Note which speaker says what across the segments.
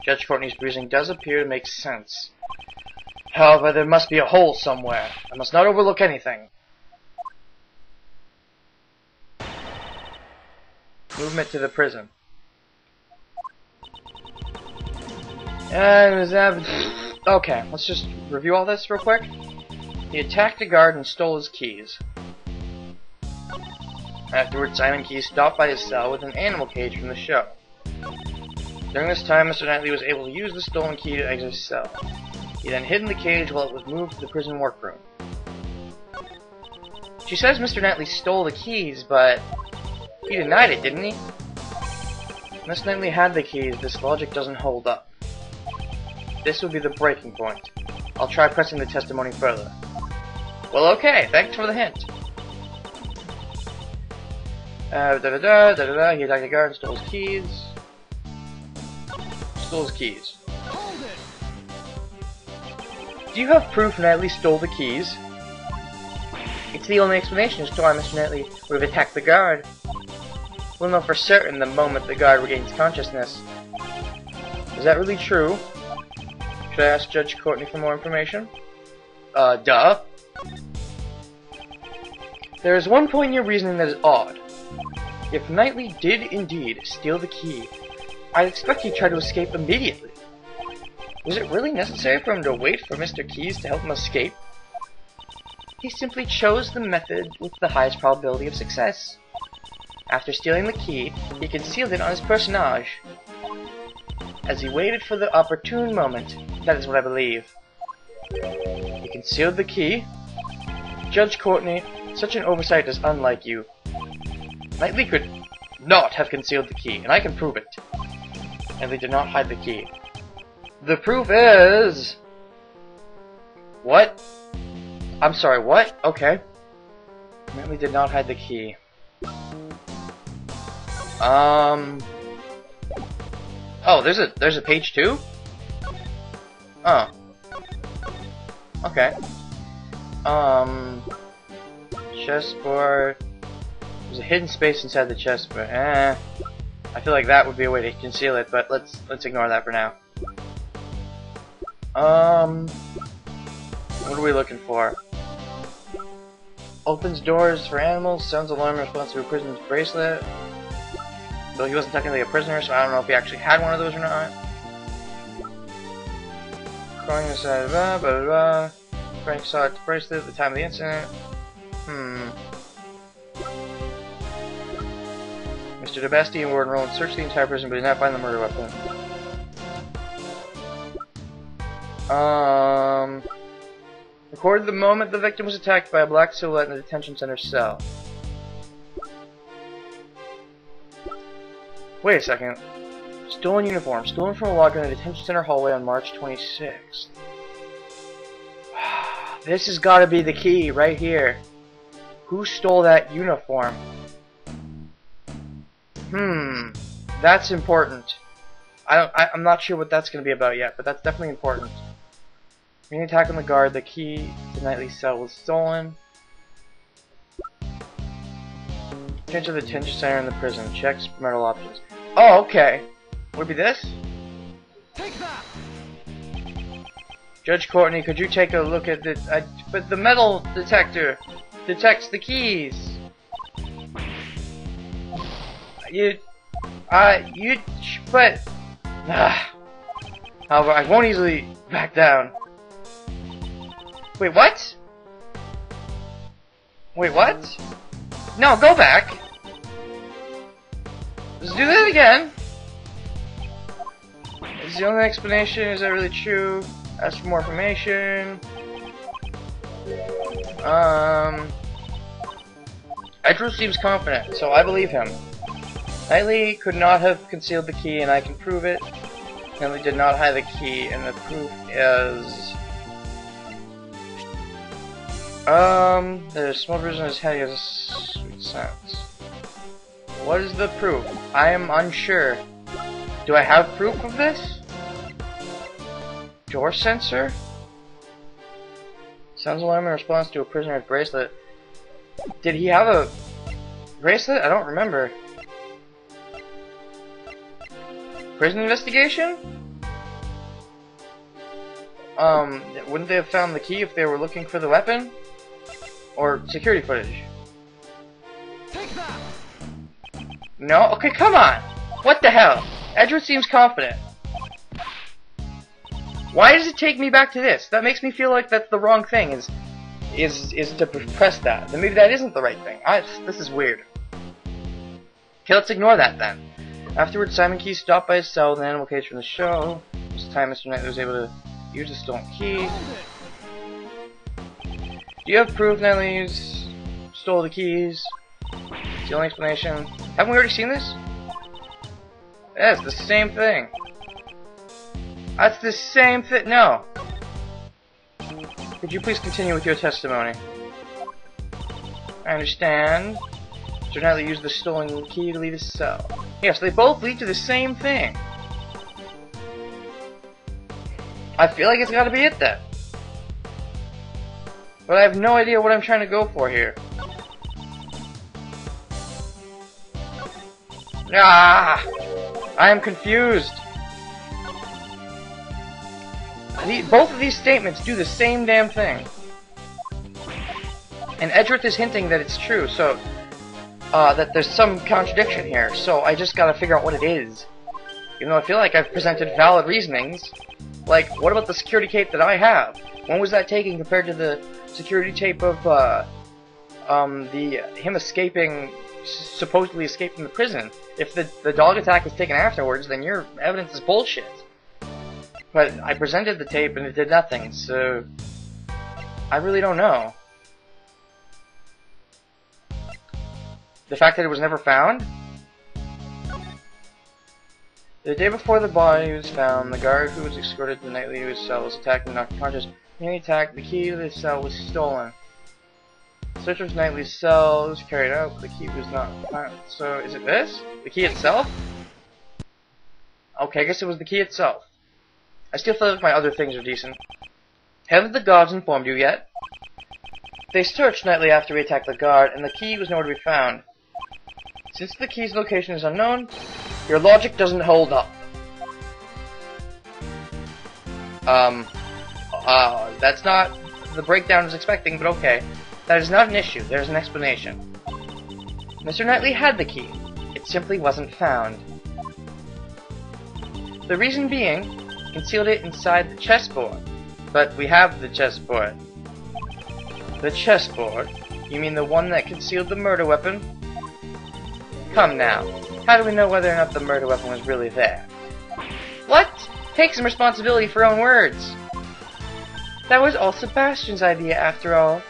Speaker 1: Judge Courtney's reasoning does appear to make sense. However, there must be a hole somewhere. I must not overlook anything. Movement to the prison. Okay, let's just review all this real quick. He attacked a guard and stole his keys. Afterwards, Simon Keyes stopped by his cell with an animal cage from the show. During this time, Mr. Knightley was able to use the stolen key to exit his cell. He then hid in the cage while it was moved to the prison workroom. She says Mr. Knightley stole the keys, but he denied it, didn't he? Mr. Knightley had the keys. This logic doesn't hold up. This will be the breaking point. I'll try pressing the testimony further. Well, okay, thanks for the hint. He attacked the guard and stole his keys.
Speaker 2: Hold it.
Speaker 1: Do you have proof Knightley stole the keys? It's the only explanation as to why Mr. Knightley would have attacked the guard. We'll know for certain the moment the guard regains consciousness. Is that really true? Should I ask Judge Courtney for more information? Duh. There is one point in your reasoning that is odd. If Knightley did indeed steal the key, I'd expect he'd try to escape immediately. Was it really necessary for him to wait for Mr. Keyes to help him escape? He simply chose the method with the highest probability of success. After stealing the key, he concealed it on his personage. As he waited for the opportune moment, that is what I believe. He concealed the key? Judge Courtney, such an oversight is unlike you. Knightley could not have concealed the key, and I can prove it. Knightley did not hide the key. The proof is... What? I'm sorry, what? Okay. Knightley did not hide the key. Oh, there's a page 2? Oh. Okay. Chessboard. There's a hidden space inside the chessboard. I feel like that would be a way to conceal it, but let's ignore that for now. What are we looking for? Opens doors for animals, sounds alarm in response to a prisoner's bracelet. Though he wasn't technically a prisoner, so I don't know if he actually had one of those or not. Crawling inside, blah blah blah. Frank saw its bracelet at the time of the incident. Mr. DeBasti and Warden Roland searched the entire prison but did not find the murder weapon. Recorded the moment the victim was attacked by a black silhouette in the detention center cell. Wait a second. Stolen uniform. Stolen from a locker in the detention center hallway on March 26th. This has got to be the key right here. Who stole that uniform? That's important. I'm not sure what that's going to be about yet, but that's definitely important. Being attacked on the guard, the key to Knightley's cell was stolen. Change to the detention center in the prison. Check experimental options. Oh, okay. Would it be this?
Speaker 2: Take that.
Speaker 1: Judge Courtney, could you take a look at the... but the metal detector detects the keys. However, I won't easily back down. Wait, what? Wait, what? No, go back. Let's do that again. Is the only explanation? Is that really true? Ask for more information. Edgeworth seems confident, so I believe him. Knightley could not have concealed the key, and I can prove it. Knightley did not hide the key, and the proof is... there's small bruise on his head, he has a sweet sense. What is the proof? I am unsure. Do I have proof of this? Door sensor? Sounds alarm in response to a prisoner's bracelet. Did he have a bracelet? I don't remember. Prison investigation? wouldn't they have found the key if they were looking for the weapon? Or security footage?
Speaker 2: Take that!
Speaker 1: No? Okay, come on! What the hell? Edgeworth seems confident. Why does it take me back to this? That makes me feel like that's the wrong thing, is to press that. Then maybe that isn't the right thing. This is weird. Okay, let's ignore that then. Afterwards, Simon Key stopped by his cell in the animal cage from the show. This time, Mr. Knightley was able to use the stolen key. Do you have proof Knightley stole the keys? It's the only explanation. Haven't we already seen this? Yeah, it's the same thing. That's the same thing. No. Could you please continue with your testimony? I understand. Mr. Knightley used the stolen key to leave his cell. Yes, they both lead to the same thing. I feel like it's gotta be it then. But I have no idea what I'm trying to go for here. Ah! I am confused. Both of these statements do the same damn thing. And Edgeworth is hinting that it's true, so that there's some contradiction here, so I just gotta figure out what it is. Even though I feel like I've presented valid reasonings. Like, what about the security tape that I have? When was that taken compared to the security tape of him escaping, supposedly escaping the prison? If the dog attack was taken afterwards, then your evidence is bullshit. But I presented the tape and it did nothing, so I really don't know. The fact that it was never found? The day before the body was found, the guard who was escorted to Knightley to his cell was attacked and knocked unconscious. When he attacked, the key to the cell was stolen. The search of Knightley's cell was carried out, but the key was not found. So, is it this? The key itself? Okay, I guess it was the key itself. I still feel like my other things are decent. Haven't the guards informed you yet? They searched Knightley after we attacked the guard, and the key was nowhere to be found. Since the key's location is unknown, your logic doesn't hold up. That's not the breakdown I was expecting, but okay. That is not an issue. There's an explanation. Mr. Knightley had the key. It simply wasn't found. The reason being, concealed it inside the chessboard. But we have the chessboard. The chessboard? You mean the one that concealed the murder weapon? Come now. How do we know whether or not the murder weapon was really there? What? Take some responsibility for your own words. That was all Sebastian's idea, after all.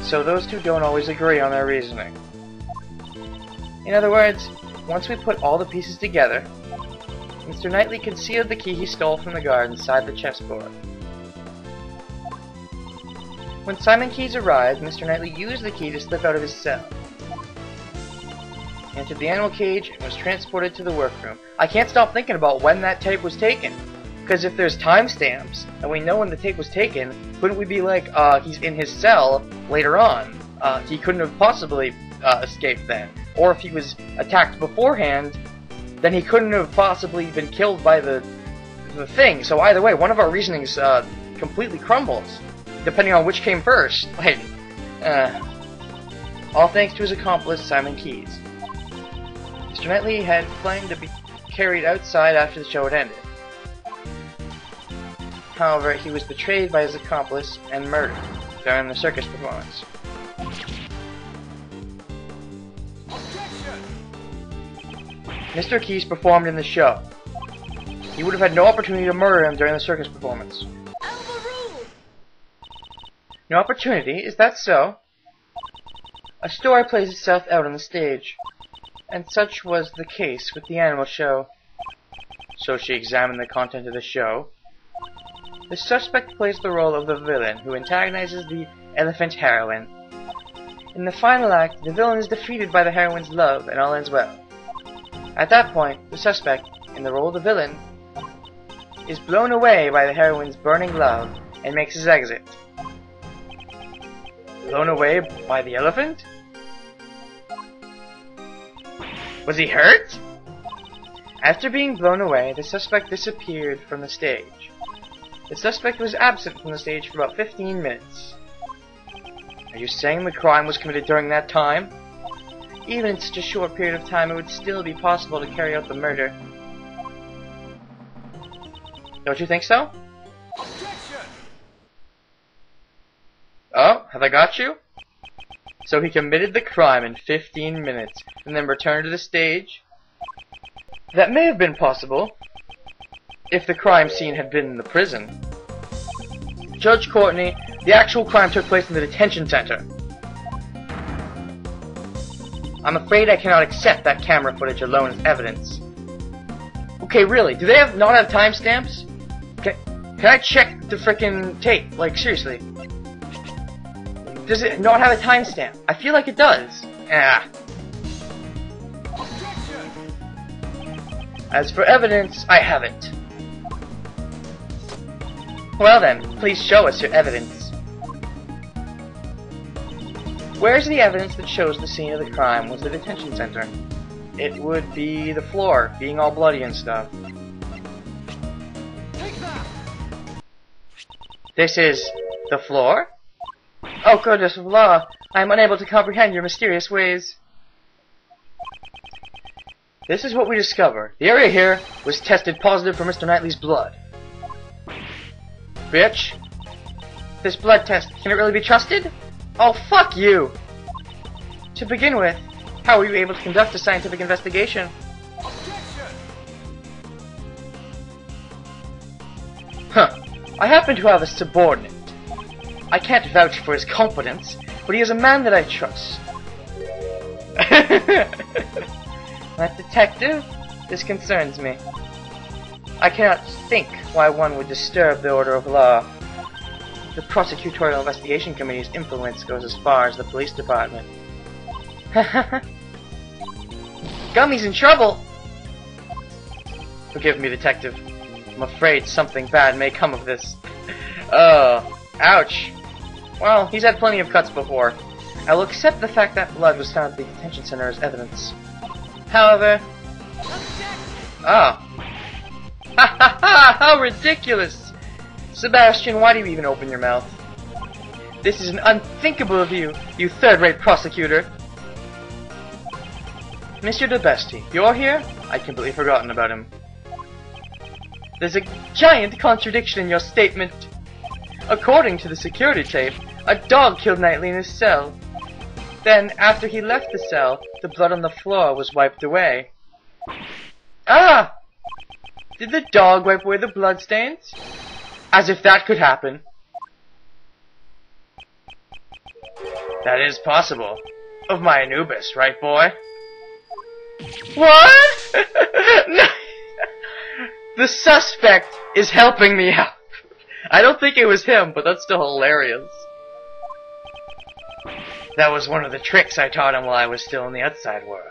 Speaker 1: So those two don't always agree on their reasoning. In other words, once we put all the pieces together, Mr. Knightley concealed the key he stole from the guard inside the chessboard. When Simon Keyes arrived, Mr. Knightley used the key to slip out of his cell. He entered the animal cage and was transported to the workroom. I can't stop thinking about when that tape was taken. Because if there's timestamps, and we know when the tape was taken, couldn't we be like, he's in his cell later on? He couldn't have possibly escaped then. Or if he was attacked beforehand, then he couldn't have possibly been killed by the thing. So either way, one of our reasonings completely crumbles, depending on which came first. Like, all thanks to his accomplice, Simon Keyes. Mr. Knightley had planned to be carried outside after the show had ended. However, he was betrayed by his accomplice and murdered during the circus performance. Mr. Keyes performed in the show. He would have had no opportunity to murder him during the circus performance. No opportunity? Is that so? A story plays itself out on the stage, and such was the case with the animal show. So she examined the content of the show. The suspect plays the role of the villain who antagonizes the elephant heroine. In the final act, the villain is defeated by the heroine's love, and all ends well. At that point, the suspect, in the role of the villain, is blown away by the heroine's burning love and makes his exit. Blown away by the elephant? Was he hurt? After being blown away, the suspect disappeared from the stage. The suspect was absent from the stage for about 15 minutes. Are you saying the crime was committed during that time? Even in such a short period of time, it would still be possible to carry out the murder. Don't you think so?
Speaker 2: Objection!
Speaker 1: Oh, have I got you? So he committed the crime in 15 minutes, and then returned to the stage? That may have been possible, if the crime scene had been in the prison. Judge Courtney, the actual crime took place in the detention center. I'm afraid I cannot accept that camera footage alone as evidence. Okay, really, do they not have timestamps? Can I check the frickin' tape? Like, seriously. Does it not have a timestamp? I feel like it does. Ah.
Speaker 2: Objection!
Speaker 1: As for evidence, I have it. Well then, please show us your evidence. Where's the evidence that shows the scene of the crime was the detention center? It would be the floor, being all bloody and stuff.
Speaker 2: Take that!
Speaker 1: This is the floor? Oh goodness of law, I am unable to comprehend your mysterious ways. This is what we discovered. The area here was tested positive for Mr. Knightley's blood. Bitch. This blood test, can it really be trusted? Oh, fuck you! To begin with, how were you able to conduct a scientific investigation?
Speaker 2: Objection!
Speaker 1: Huh. I happen to have a subordinate. I can't vouch for his competence, but he is a man that I trust. That detective? This concerns me. I cannot think why one would disturb the order of law. The Prosecutorial Investigation Committee's influence goes as far as the police department. Gummy's in trouble! Forgive me, detective. I'm afraid something bad may come of this. Oh, ouch. Well, he's had plenty of cuts before. I will accept the fact that blood was found at the detention center as evidence. However... Oh. Ha ha ha! How ridiculous! Sebastian, why do you even open your mouth? This is an unthinkable of you, you third-rate prosecutor! Mr. De Bestie, you're here? I'd completely forgotten about him. There's a giant contradiction in your statement. According to the security tape, a dog killed Knightley in his cell. Then, after he left the cell, the blood on the floor was wiped away. Ah! Did the dog wipe away the bloodstains? As if that could happen. That is possible. Of my Anubis, right, boy? What? No. The suspect is helping me out. I don't think it was him, but that's still hilarious. That was one of the tricks I taught him while I was still in the outside world.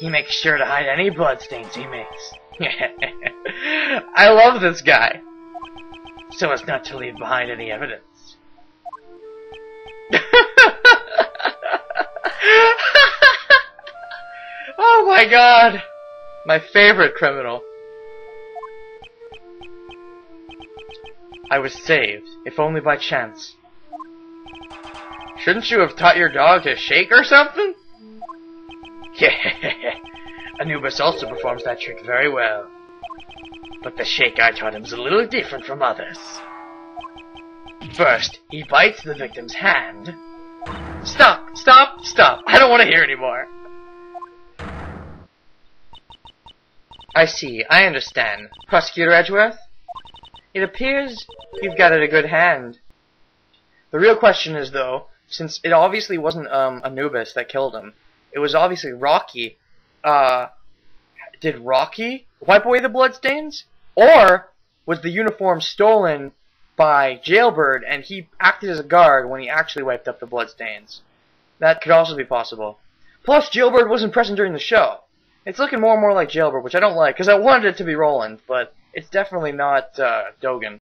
Speaker 1: He makes sure to hide any bloodstains he makes. I love this guy. So as not to leave behind any evidence. Oh my god! My favorite criminal. I was saved, if only by chance. Shouldn't you have taught your dog to shake or something? Yeah, Anubis also performs that trick very well. But the shake I taught him is a little different from others. First, he bites the victim's hand. Stop! Stop! Stop! I don't want to hear anymore. I see. I understand. Prosecutor Edgeworth? It appears you've got it a good hand. The real question is, though, since it obviously wasn't Anubis that killed him, it was obviously Rocky. Did Rocky wipe away the bloodstains? Or was the uniform stolen by Jailbird and he acted as a guard when he actually wiped up the bloodstains? That could also be possible. Plus, Jailbird wasn't present during the show. It's looking more and more like Jailbird, which I don't like, because I wanted it to be Roland, but it's definitely not Dogan.